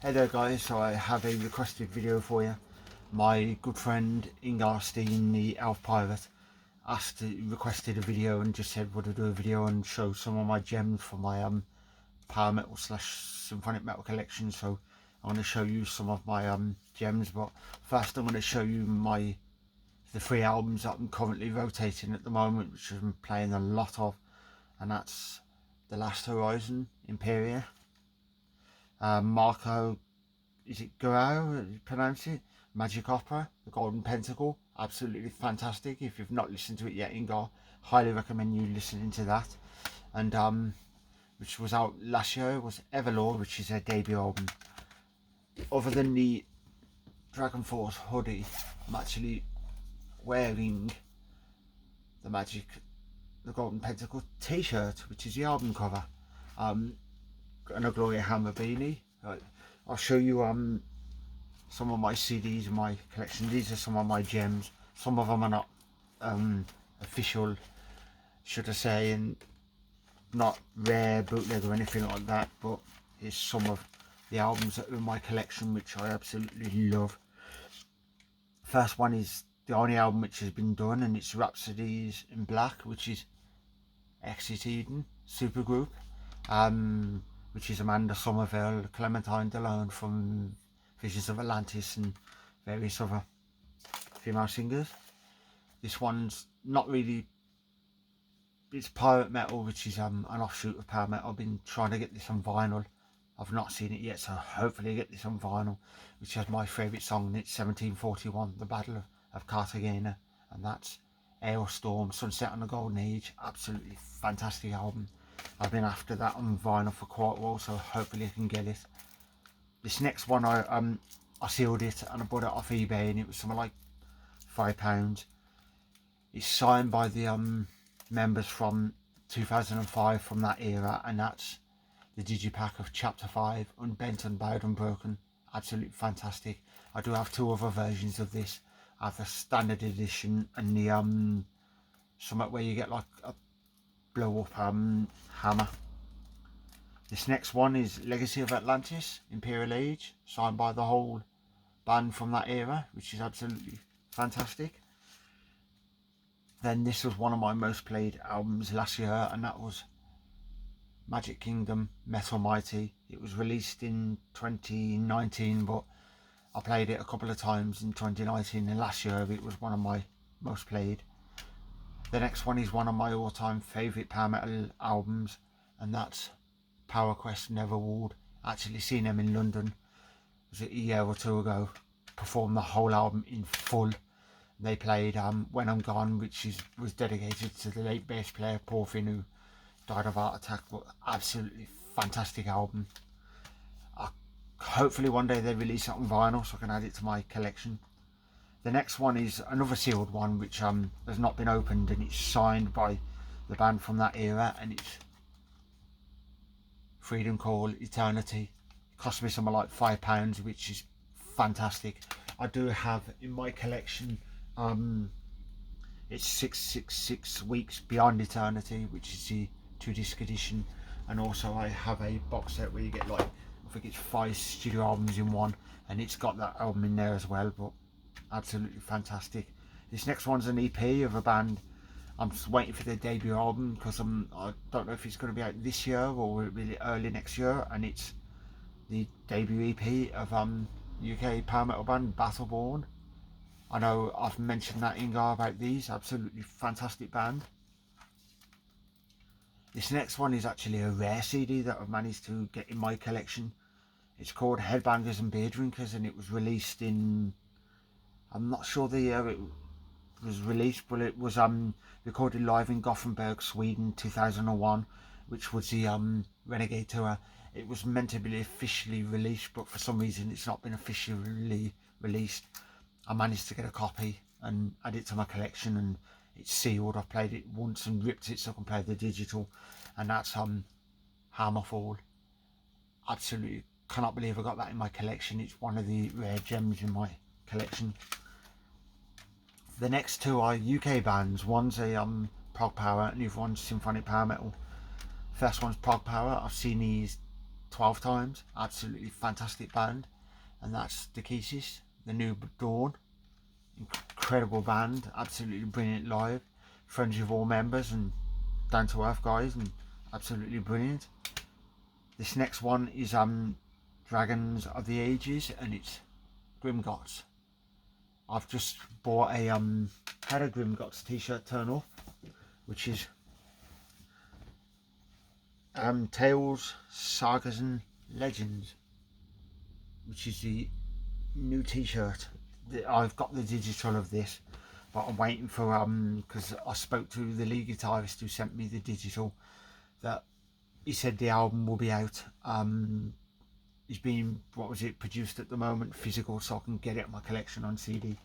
Hey there guys, so I have a requested video for you. My good friend Ingar Steen, the Elf Pirate, requested a video and just said would I do a video and show some of my gems for my power metal slash symphonic metal collection. So I'm going to show you some of my gems, but first I'm going to show you the 3 albums that I'm currently rotating at the moment, which I'm playing a lot of, and that's The Last Horizon, Imperia, Marco, is it Guerrero, you pronounce it? Magic Opera, The Golden Pentacle, absolutely fantastic. If you've not listened to it yet, Ingar, highly recommend you listening to that. And which was out last year, was Everlord, which is their debut album. Other than the Dragon Force hoodie, I'm actually wearing the Golden Pentacle t-shirt, which is the album cover, and a Gloria Hammer beanie. I'll show you some of my CDs in my collection. These are some of my gems. Some of them are not official, should I say, and not rare bootleg or anything like that, but here's some of the albums that are in my collection, which I absolutely love. First one is the only album which has been done, and it's Rhapsodies in Black, which is Exit Eden supergroup, which is Amanda Somerville, Clementine Delone from Visions of Atlantis, and various other female singers. This one's not really, it's pirate metal, which is an offshoot of power metal. I've been trying to get this on vinyl. I've not seen it yet, so hopefully I get this on vinyl, which has my favourite song, and it's 1741, The Battle of Cartagena, and that's Ailstorm, Sunset on the Golden Age. Absolutely fantastic album. I've been after that on vinyl for quite a while, so hopefully I can get it. This next one, I sealed it and I bought it off eBay, and it was something like £5. It's signed by the members from 2005 from that era, and that's the digipack of Chapter 5, Unbent, Unbowed, Unbroken. Absolutely fantastic. I do have 2 other versions of this. I have the standard edition and the something where you get like a blow up hammer. This next one is Legacy of Atlantis, Imperial Age, signed by the whole band from that era, which is absolutely fantastic. Then this was one of my most played albums last year, and that was Magic Kingdom, Metal Mighty. It was released in 2019, but I played it a couple of times in 2019, and last year it was one of my most played. The next one is one of my all-time favourite power metal albums, and that's Power Quest Neverward. Actually seen them in London, was it a year or 2 ago, performed the whole album in full. They played When I'm Gone, which was dedicated to the late bass player Paul Finn, who died of heart attack, but absolutely fantastic album. Hopefully one day they release it on vinyl so I can add it to my collection. The next one is another sealed one, which has not been opened, and it's signed by the band from that era, and it's Freedom Call Eternity. It cost me something like £5, which is fantastic. I do have in my collection it's 666 Weeks Beyond Eternity, which is the 2-disc edition, and also I have a box set where you get like, I think it's 5 studio albums in one, and it's got that album in there as well, but absolutely fantastic. This next one's an EP of a band. I'm just waiting for their debut album, because I don't know if it's going to be out this year or really early next year, and it's the debut EP of UK power metal band Battleborn. I know I've mentioned that Ingar about these, absolutely fantastic band. This next one is actually a rare CD that I've managed to get in my collection. It's called Headbangers and Beer Drinkers, and it was released in, I'm not sure the year it was released, but it was recorded live in Gothenburg, Sweden, 2001, which was the Renegade tour. It was meant to be officially released, but for some reason it's not been officially released. I managed to get a copy and add it to my collection, and it's sealed. I've played it once and ripped it so I can play the digital, and that's Hammerfall. Absolutely cannot believe I got that in my collection. It's one of the rare gems in my collection. The next 2 are UK bands. One's a prog power and the other one's symphonic power metal. First one's prog power. I've seen these 12 times. Absolutely fantastic band. And that's the Kisses, the New Dawn. Incredible band, absolutely brilliant live. Friends with all members and down to earth guys, and absolutely brilliant. This next one is Dragons of the Ages, and it's Grimgots. I've just bought a had a Grimgots t-shirt turn off, which is Tales, Sagas and Legends, which is the new t-shirt. I've got the digital of this, but I'm waiting for because I spoke to the lead guitarist who sent me the digital, that he said the album will be out. It's being, what was it, produced at the moment, physical, so I can get it in my collection on CD.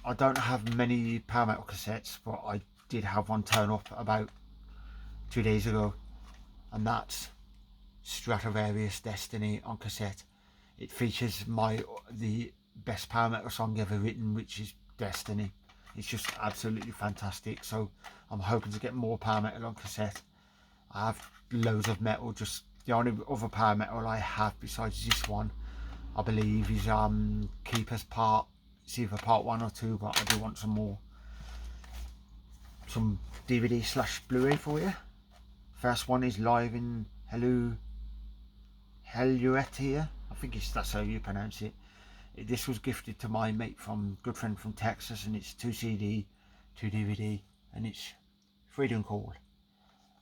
I don't have many power metal cassettes, but I did have one turn up about 2 days ago, and that's Stratovarius Destiny on cassette. It features the best power metal song ever written, which is Destiny. It's just absolutely fantastic. So I'm hoping to get more power metal on cassette. I have loads of metal. Just the only other power metal I have besides this one, I believe, is Keeper's Part. It's either part 1 or 2, but I do want some more, some DVD/Blu-ray for you. First one is live in Helluetia. I think that's how you pronounce it. This was gifted to my mate good friend from Texas, and it's 2 CD, 2 DVD, and it's Freedom Call.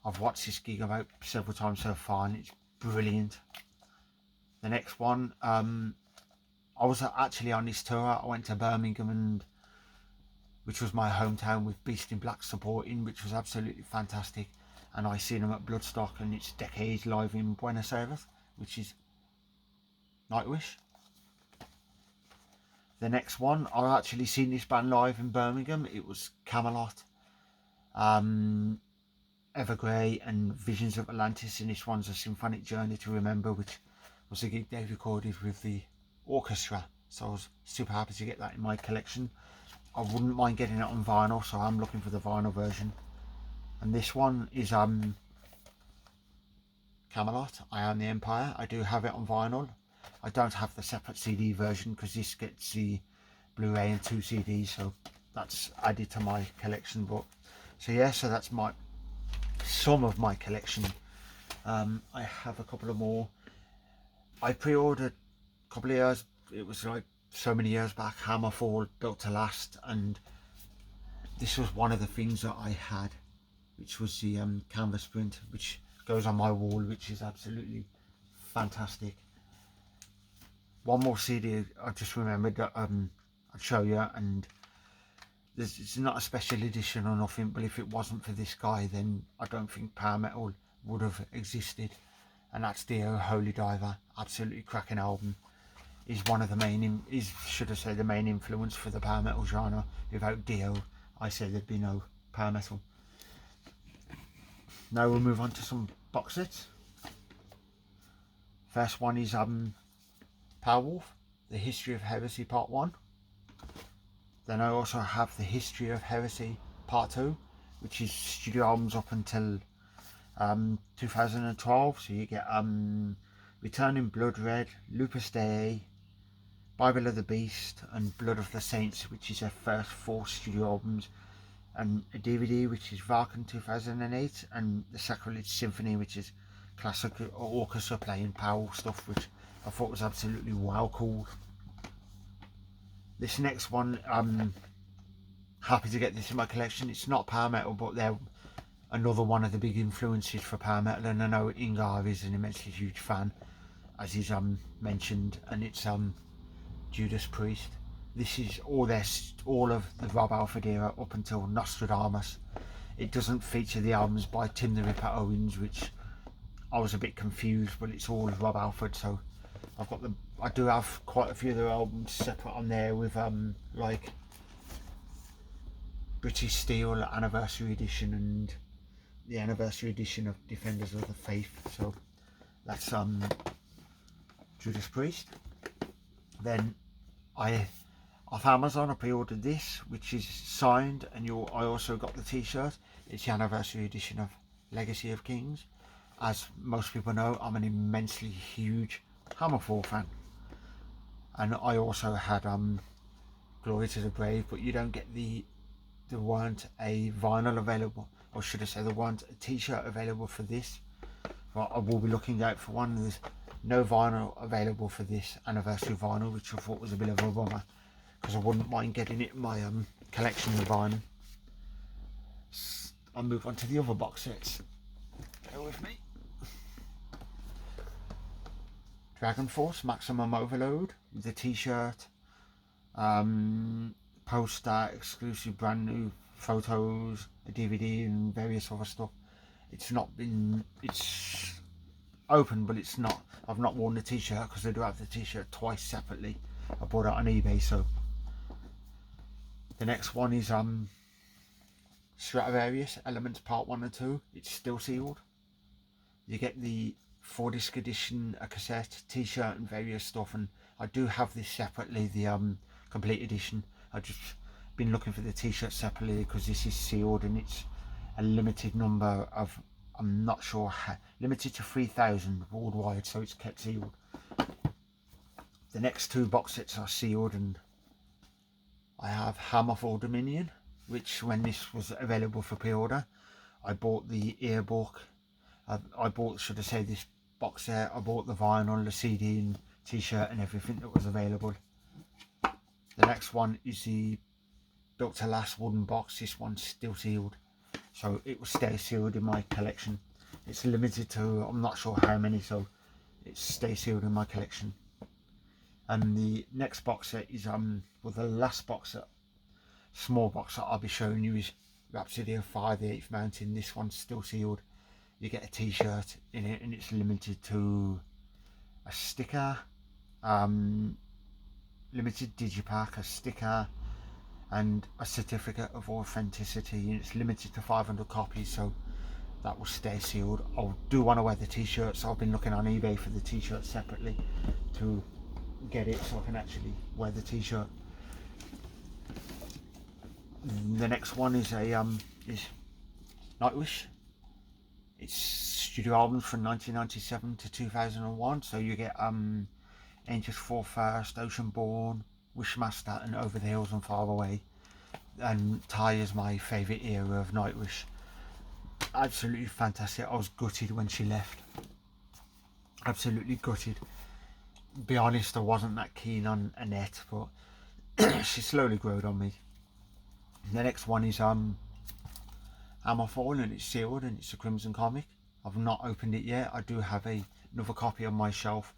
I've watched this gig about several times so far, and it's brilliant. The next one, I was actually on this tour. I went to Birmingham, which was my hometown, with Beast in Black supporting, which was absolutely fantastic. And I seen them at Bloodstock, and it's Decades live in Buenos Aires, which is Nightwish. The next one, I actually seen this band live in Birmingham. It was Camelot, Evergrey and Visions of Atlantis, and this one's A Symphonic Journey to Remember, which was a gig they recorded with the orchestra. So I was super happy to get that in my collection. I wouldn't mind getting it on vinyl, so I'm looking for the vinyl version. And this one is Camelot, I Am the Empire. I do have it on vinyl. I don't have the separate CD version because this gets the Blu-ray and 2 CDs, so that's added to my collection. But so yeah, so that's some of my collection. I have a couple of more. I pre-ordered a couple of years, it was like so many years back, Hammerfall, Built to Last, and this was one of the things that I had, which was the canvas print, which goes on my wall, which is absolutely fantastic. One more CD I just remembered that I'd show you, and it's not a special edition or nothing, but if it wasn't for this guy, then I don't think power metal would have existed. And that's Dio, Holy Diver. Absolutely cracking album. Is one of the main, should I say, the main influence for the power metal genre. Without Dio, I say there'd be no power metal. Now we'll move on to some box sets. First one is Powerwolf, The History of Heresy Part 1. Then I also have The History of Heresy Part 2, which is studio albums up until 2012. So you get Returning Blood Red, Lupus Dei, Bible of the Beast, and Blood of the Saints, which is their first 4 studio albums, and a DVD which is Varkan 2008, and the Sacrilege Symphony, which is classic orchestra playing power stuff, which I thought was absolutely wow cool. This next one, I'm happy to get this in my collection. It's not power metal, but they're another one of the big influences for power metal, and I know Ingar is an immensely huge fan, as he's mentioned, and it's Judas Priest. This is all of the Rob Alford era up until Nostradamus. It doesn't feature the albums by Tim the Ripper Owens, which I was a bit confused, but it's all Rob Alford. So I do have quite a few of their albums separate on there with like British Steel Anniversary Edition and the Anniversary Edition of Defenders of the Faith. So that's Judas Priest. Then off Amazon I pre-ordered this, which is signed, and I also got the t-shirt. It's the Anniversary Edition of Legacy of Kings. as most people know, I'm an immensely huge Hammerfall fan, and I also had Glory to the Brave, but you don't get there weren't a vinyl available, or should I say there weren't a t-shirt available for this. But I will be looking out for one. There's no vinyl available for this anniversary vinyl, which I thought was a bit of a bummer, because I wouldn't mind getting it in my collection of vinyl. I'll move on to the other box sets. Bear with me. Dragon Force Maximum Overload with the t-shirt, poster, exclusive brand new photos, a DVD and various other stuff. It's open, but it's not. I've not worn the t-shirt because they do have the t-shirt twice separately. I bought it on eBay. So the next one is Stratovarius Elements Part 1 and 2. It's still sealed. You get the 4-disc edition, a cassette, t-shirt and various stuff, and I do have this separately, the complete edition. I've just been looking for the t-shirt separately because this is sealed and it's a limited number of, I'm not sure how, limited to 3,000 worldwide, so it's kept sealed. The next two box sets are sealed, and I have Hammerfall Dominion, which when this was available for pre-order, I bought the earbook. I bought, should I say, this box set. I bought the vinyl, the CD and t-shirt and everything that was available. The next one is the Built to Last wooden box. This one's still sealed, so it will stay sealed in my collection. It's limited to, I'm not sure how many, so it stays sealed in my collection. And the next box set is well, the last box set, small box that I'll be showing you, is Rhapsody of Fire, the 8th Mountain. This one's still sealed. You get a t-shirt in it, and it's limited to a sticker, limited digipack, a sticker and a certificate of authenticity, and it's limited to 500 copies, so that will stay sealed. I do want to wear the t-shirt, so I've been looking on eBay for the t-shirt separately to get it so I can actually wear the t-shirt. The next one is is Nightwish. It's studio albums from 1997 to 2001, so you get Angels Fall First, Oceanborn, Wishmaster and Over the Hills and Far Away. And Ty is my favourite era of Nightwish. Absolutely fantastic. I was gutted when she left. Absolutely gutted. Be honest, I wasn't that keen on Annette, but she slowly growed on me. The next one is Hammerfall, and it's sealed, and it's a Crimson comic. I've not opened it yet. I do have another copy on my shelf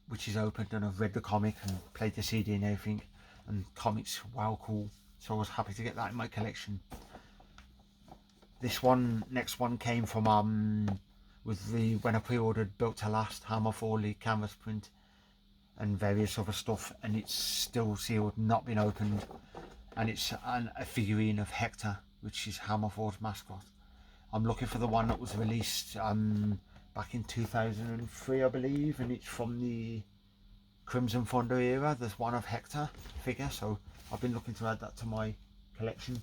which is opened, and I've read the comic and played the CD and everything, and comics, wow, cool. So I was happy to get that in my collection. This one, next one, came from with the, when I pre-ordered Built to Last, Hammerfall, the canvas print and various other stuff, and it's still sealed, not been opened, and it's a figurine of Hector, which is Hammerfall's mascot. I'm looking for the one that was released back in 2003, I believe, and it's from the Crimson Thunder era. There's one of Hector figure, so I've been looking to add that to my collection,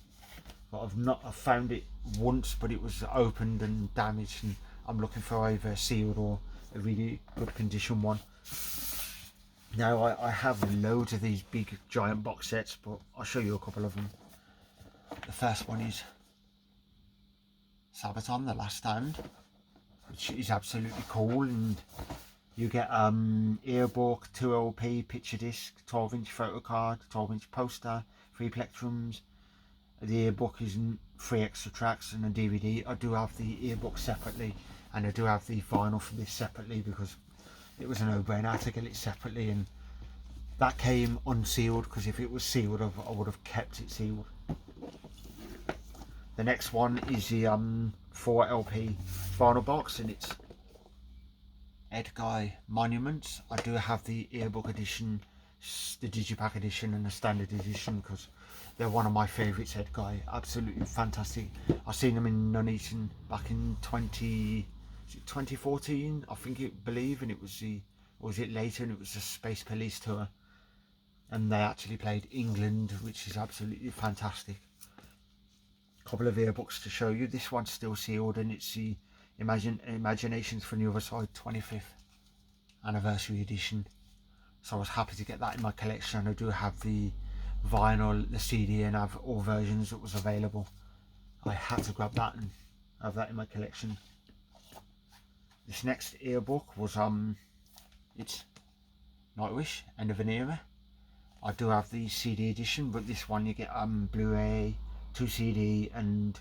but I've found it once, but it was opened and damaged, and I'm looking for either sealed or a really good condition one. Now I have loads of these big giant box sets, but I'll show you a couple of them. The first one is Sabaton, The Last Stand, which is absolutely cool, and you get earbook, 2 LP, picture disc, 12-inch photo card, 12-inch poster, 3 plectrums. The earbook is 3 extra tracks and a DVD. I do have the earbook separately, and I do have the vinyl for this separately because it was a no-brainer to get it separately, and that came unsealed, because if it was sealed I would have kept it sealed. The next one is the 4 LP vinyl box, and it's Ed Guy Monuments. I do have the earbook edition, the digipack edition and the standard edition, because they're one of my favourites. Ed Guy, absolutely fantastic. I've seen them in Nuneaton back in 2014, I believe, and it was or was it later, and it was the Space Police tour, and they actually played England, which is absolutely fantastic. Couple of earbooks to show you. This one's still sealed, and it's the Imaginations from the Other Side 25th anniversary edition. So I was happy to get that in my collection. I do have the vinyl, the CD, and have all versions that was available. I had to grab that and have that in my collection. This next earbook was it's Nightwish, End of an Era. I do have the CD edition, but this one you get Blu-ray, 2 CD and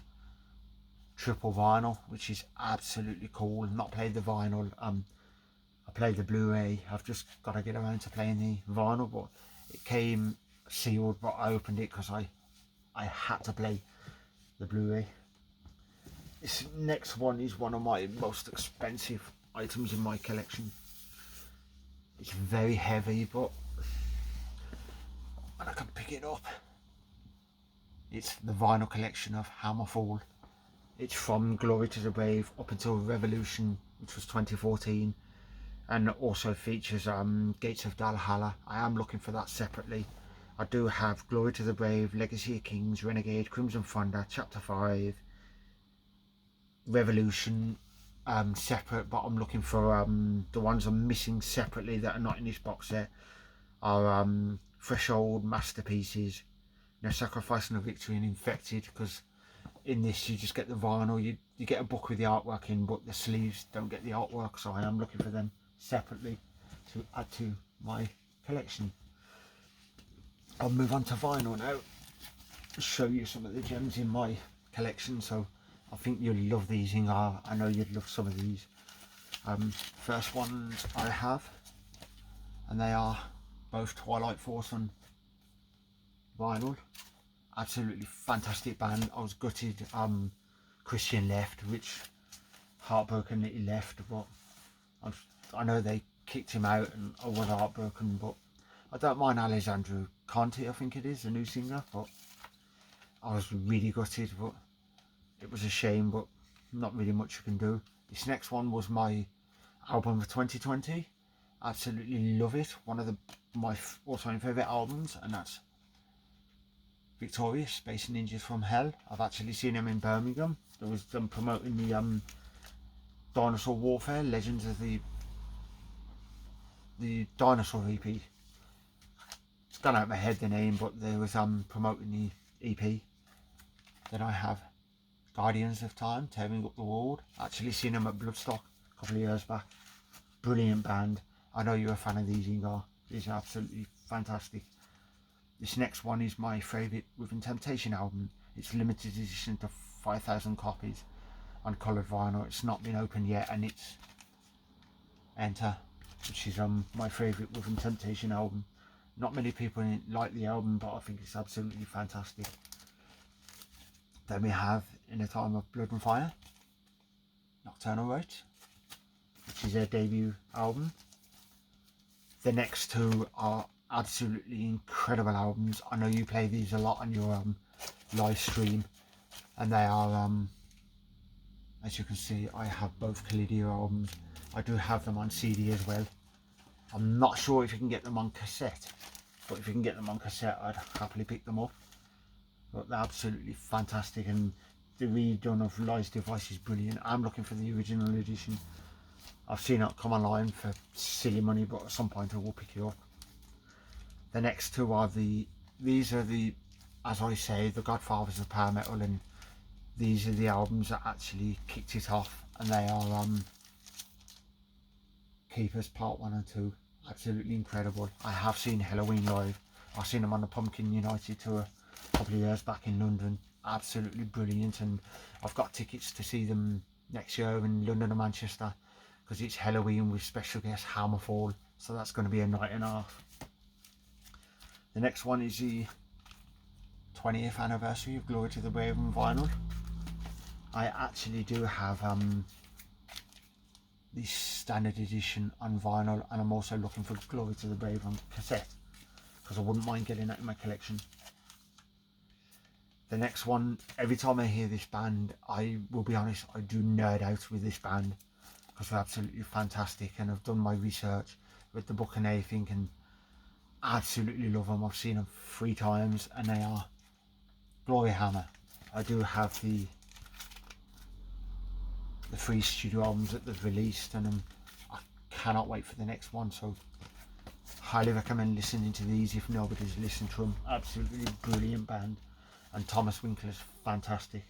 triple vinyl, which is absolutely cool. Not played the vinyl, I played the Blu-ray. I've just got to get around to playing the vinyl, but it came sealed, but I opened it because I had to play the Blu-ray. This next one is one of my most expensive items in my collection. It's very heavy, but and I can pick it up. It's the vinyl collection of Hammerfall. It's from Glory to the Brave up until Revolution, which was 2014, and also features Gates of Valhalla. I am looking for that separately. I do have Glory to the Brave, Legacy of Kings, Renegade, Crimson Thunder, Chapter 5, Revolution separate, but I'm looking for the ones I'm missing separately that are not in this box set are Threshold, Masterpieces, No Sacrifice, No Victory and Infected, because in this you just get the vinyl, you get a book with the artwork in, but the sleeves don't get the artwork, so I am looking for them separately to add to my collection. I'll move on to vinyl now, show you some of the gems in my collection. So I think you'll love these, Inga. I know you'd love some of these. First ones I have, and they are both Twilight Force on vinyl. Absolutely fantastic band. I was gutted Christian left, which heartbroken that he left, but I know they kicked him out and I was heartbroken, but I don't mind Alessandro Conti, I think it is, the new singer, but I was really gutted, but it was a shame, but not really much you can do. This next one was my album of 2020. Absolutely love it. One of my all-time favourite albums, and that's Victorious, Space Ninjas from Hell. I've actually seen them in Birmingham. There was them promoting the Dinosaur Warfare, Legends of the Dinosaur EP. It's gone out of my head the name, but there was promoting the EP. Then I have Guardians of Time, Tearing Up the World. Actually seen them at Bloodstock a couple of years back. Brilliant band. I know you're a fan of these, Ingar. These are absolutely fantastic. This next one is my favourite Within Temptation album. It's limited edition to 5,000 copies on coloured vinyl. It's not been opened yet, and it's Enter, which is my favourite Within Temptation album. Not many people like the album, but I think it's absolutely fantastic. Then we have In a Time of Blood and Fire, Nocturnal Rites, which is their debut album. The next two are absolutely incredible albums. I know you play these a lot on your live stream, and they are, as you can see, I have both Calidio albums. I do have them on CD as well. I'm not sure if you can get them on cassette, but if you can get them on cassette, I'd happily pick them up. But they're absolutely fantastic, and the redone of Lies Device is brilliant. I'm looking for the original edition. I've seen it come online for silly money, but at some point I will pick it up. The next two are these are the, as I say, the godfathers of power metal, and these are the albums that actually kicked it off, and they are Keepers Part 1 and 2. Absolutely incredible. I have seen Halloween live. I've seen them on the Pumpkin United tour a couple of years back in London. Absolutely brilliant, and I've got tickets to see them next year in London and Manchester, because it's Halloween with special guest Hammerfall, so that's going to be a night and a half. The next one is the 20th anniversary of Glory to the Brave on vinyl. I actually do have the standard edition on vinyl, and I'm also looking for Glory to the Brave on cassette, because I wouldn't mind getting that in my collection. The next one, every time I hear this band, I will be honest, I do nerd out with this band, because they're absolutely fantastic, and I've done my research with the book and everything, and absolutely love them. I've seen them 3 times, and they are Glory Hammer. I do have the the 3 studio albums that they've released, and I cannot wait for the next one. So highly recommend listening to these if nobody's listened to them. Absolutely brilliant band, and Thomas Winkler's fantastic.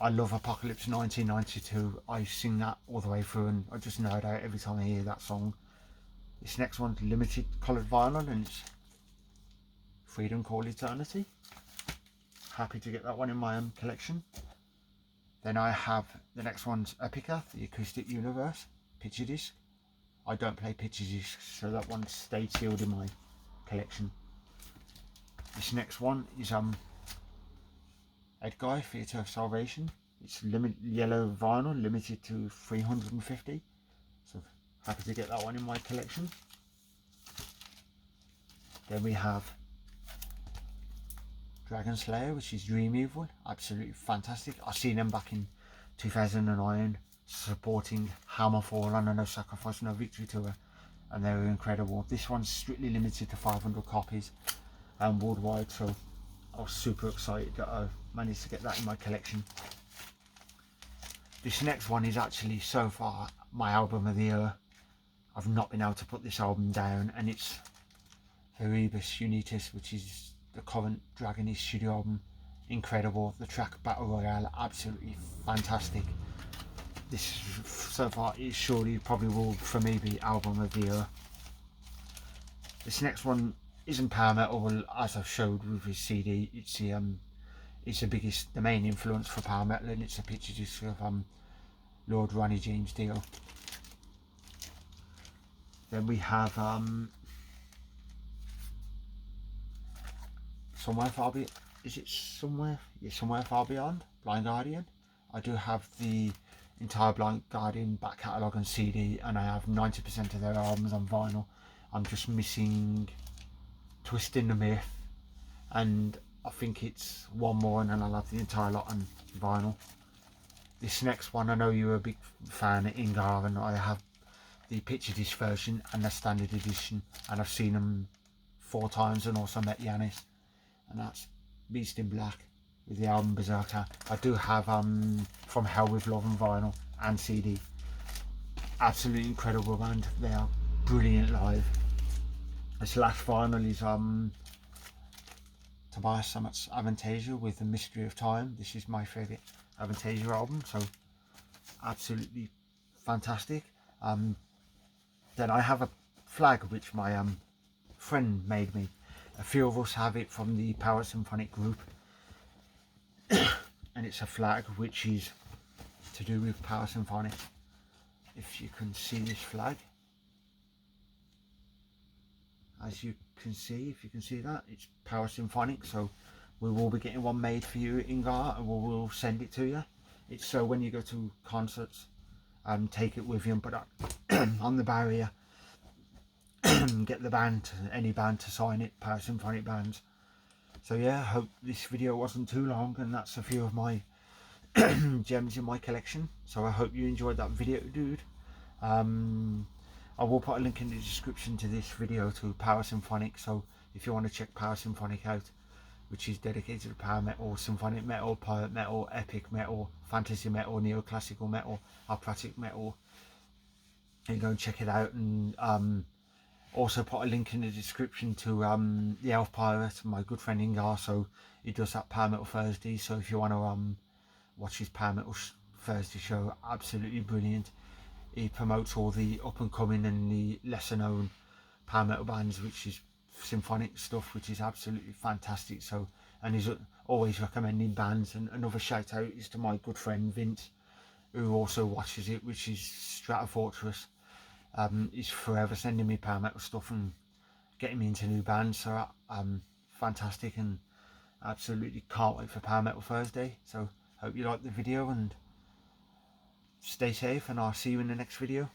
I love Apocalypse 1992. I sing that all the way through, and I just know it out every time I hear that song. This next one's limited coloured vinyl, and it's Freedom Call Eternity. Happy to get that one in my collection. Then I have the next one's Epica, the Acoustic Universe picture disc. I don't play picture discs, so that one stayed sealed in my collection. This next one is Edguy, Theatre of Salvation. It's yellow vinyl, limited to 350. So happy to get that one in my collection. Then we have Dragon Slayer, which is Dream Evil. Absolutely fantastic. I seen them back in 2009 supporting Hammerfall on a No Sacrifice No Victory tour, and they were incredible. This one's strictly limited to 500 copies and worldwide, so I was super excited that I managed to get that in my collection. This next one is actually so far my album of the year. I've not been able to put this album down, and it's Erebus Unitas, which is the current Dragonist studio album. Incredible. The track Battle Royale, absolutely fantastic. This so far is surely probably will for me be album of the year. This next one isn't power metal, well, as I've showed with his CD. It's the main influence for power metal, and it's a picture disc of Lord Ronnie James Dio. Then we have Somewhere Far Beyond. Is it Somewhere? Yeah, Somewhere Far Beyond. Blind Guardian. I do have the entire Blind Guardian back catalogue on CD, and I have 90% of their albums on vinyl. I'm just missing Twisting the Myth, and I think it's one more, and then I'll have the entire lot on vinyl. This next one, I know you're a big fan of Ingar, and I have the picture disc version and the standard edition, and I've seen them 4 times, and also met Yanis, and that's Beast in Black with the album Berserker. I do have From Hell With Love and vinyl and CD. Absolutely incredible band. They are brilliant live. This last vinyl is Tobias Sammet's Avantasia with The Mystery of Time. This is my favourite Avantasia album, so absolutely fantastic. Then I have a flag which my friend made me. A few of us have it from the PowerSymphonic group, and it's a flag which is to do with PowerSymphonic. If you can see this flag, as you can see, if you can see that, it's PowerSymphonic. So we will be getting one made for you, Ingar, and we will send it to you. It's so when you go to concerts, take it with you and put that on the barrier. Get the band, any band to sign it, PowerSymphonic bands. So yeah, I hope this video wasn't too long, and that's a few of my gems in my collection. So I hope you enjoyed that video, dude. I will put a link in the description to this video to PowerSymphonic, so if you want to check PowerSymphonic out, which is dedicated to power metal, symphonic metal, pirate metal, epic metal, fantasy metal, neoclassical metal, operatic metal, you go and check it out. And also put a link in the description to the Elf Pirate, my good friend Ingar. So he does that Power Metal Thursday, so if you want to watch his Power Metal Thursday show, absolutely brilliant. He promotes all the up and coming and the lesser known power metal bands, which is symphonic stuff, which is absolutely fantastic. So, and he's always recommending bands. And another shout out is to my good friend Vince, who also watches it, which is Strata Fortress. He's forever sending me power metal stuff and getting me into new bands, so fantastic, and absolutely can't wait for Power Metal Thursday. So hope you liked the video, and stay safe, and I'll see you in the next video.